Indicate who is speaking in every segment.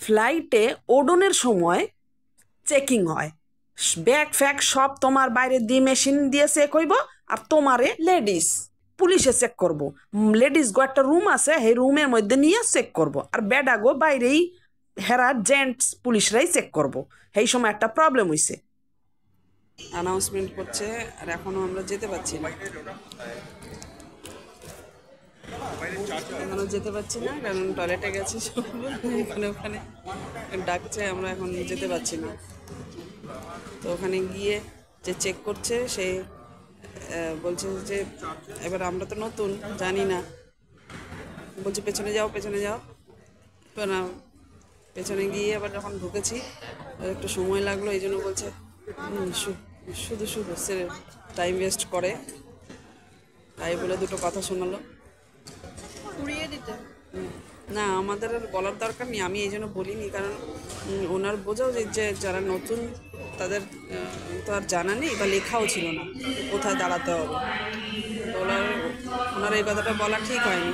Speaker 1: ফ্লাইটে ওডনের সময় চেকিং হয়, ব্যাগ ফ্যাগ সব তোমার বাইরে দিয়ে মেশিন দিয়ে চেক হইব, আর তোমারে লেডিস পুলিশে চেক করব। লেডিস গো একটা রুম আছে, সেই রুমের মধ্যে নিয়ে চেক করব, আর বেডাগো বাইরেই হেরা জেন্টস পুলিশরাই চেক করব। সেই সময় একটা প্রবলেম হইছে। অ্যানাউন্সমেন্ট করছে, আর এখনো আমরা যেতে পারছি না, এখনো যেতে পারছি না, কারণ টয়লেটে গেছি সব ওখানে ওখানে ডাকছে, আমরা এখন যেতে পারছি না। তো ওখানে গিয়ে যে চেক করছে সে বলছে যে এবার আমরা তো নতুন জানি না, বলছে পেছনে যাও পেছনে যাও। না, পেছনে গিয়ে আবার যখন ঢুকেছি একটু সময় লাগলো, এই জন্য বলছে শুধু শুধু সে টাইম ওয়েস্ট করে, তাই বলে দুটো কথা শোনালো। না, আমাদের আর বলার দরকার নেই, আমি এই জন্য বলিনি, কারণ ওনার বোঝাও যে যারা নতুন তাদের তো আর জানা নেই, বা লেখাও ছিল না কোথায় দাঁড়াতে হবে। তো ওনার এই কথাটা বলা ঠিক হয়নি।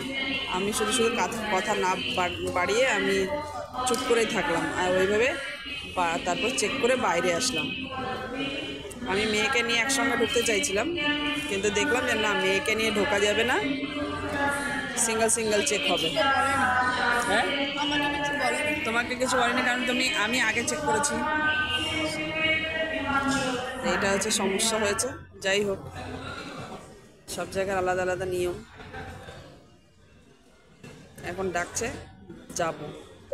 Speaker 1: আমি শুধু শুধু কথা না বাড়িয়ে আমি চুপ করেই থাকলাম, আর ওইভাবে তারপর চেক করে বাইরে আসলাম। আমি মেয়েকে নিয়ে একসঙ্গে ঢুকতে চাইছিলাম, কিন্তু দেখলাম যে না, মেয়েকে নিয়ে ঢোকা যাবে না, সিঙ্গেল সিঙ্গেল চেক হবে। হ্যাঁ, তোমাকে কিছু বলেনি, কারণ আমি আগে চেক করেছি। এইটা হচ্ছে সমস্যা হয়েছে। যাই হোক, সব জায়গার আলাদা আলাদা নিয়ম। এখন ডাকছে, যাব।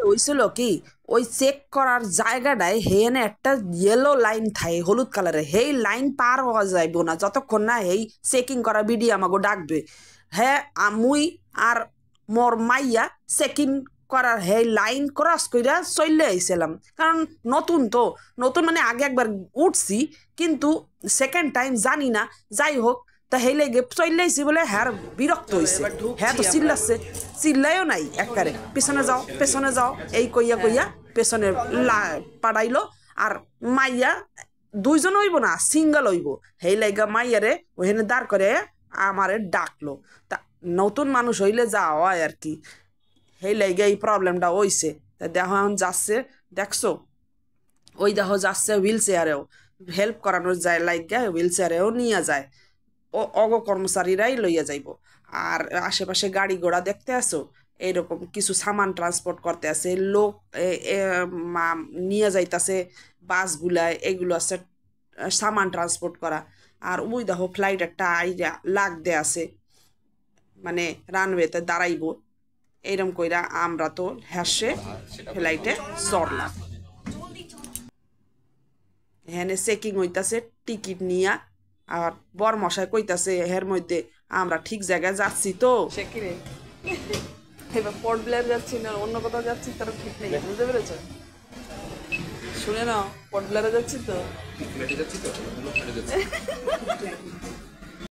Speaker 1: হইছিল কি, ওই চেক করার জায়গাটায় হেনে একটা ইয়েলো লাইন থাকে হলুদ কালারের, হেই লাইন পার হওয়া যাইব না যতক্ষণ না এই চেকিং করা বিডি আমাকে ডাকবে। হ্যাঁ, মুই আর মোর মাইয়া চেকিং করার হেই লাইন ক্রস কইরা চললে আইছিলাম, কারণ নতুন মানে আগে একবার উঠছি, কিন্তু সেকেন্ড টাইম জানি না। যাই হোক, তা হেই লেগে চললেইছি বলে হ্যাঁ বিরক্ত হয়েছে, হ্যাঁ তো চিল্লাচ্ছে, চিল্লাইও নাই, একবারে পেছনে যাও পেছনে যাও এই কইয়া পেছনে পাড়াইলো। আর মাইয়া দুইজন হইব না, সিঙ্গেল হইব, হেই লাইগা মাইয়ারে ওখানে দাঁড় করে আমারে ডাকলো। তা নতুন মানুষ হইলে যা হয় আর কি, হেই লাইগা এই প্রবলেমটা হইছে। তা দেখো এখন যাচ্ছে, দেখছো ওই দেখো যাচ্ছে হুইল চেয়ারেও, হেল্প করানোর যায় লাইগা হুইল চেয়ারেও নিয়ে যায়, ও কর্মচারীরাই লইয়া যাইব। আর আশেপাশে গাড়ি ঘোড়া দেখতে আসো, এইরকম কিছু সামান ট্রান্সপোর্ট করতে আছে লোক, নিয়ে যাইতাছে বাসগুলায়, এগুলো আছে সামান ট্রান্সপোর্ট করা। আর ওই দেখো ফ্লাইট একটা আইডিয়া লাগতে আছে, মানে রানওয়েতে দাঁড়াইব, এইরকম কইরা আমরা তো হ্যাসে ফ্লাইটে চড়লাম। এখানে চেকিং হইতাছে টিকিট নিয়া, আর বর মশাই কইতাছে এর মধ্যে আমরা ঠিক জায়গায় যাচ্ছি তো। এবার পোর্ট ব্লেয়ার যাচ্ছি না অন্য কোথাও যাচ্ছি তার ঠিক নেই, বুঝতে পেরেছ? শুনে নাও, পোর্ট ব্লেয়ারে যাচ্ছি তো।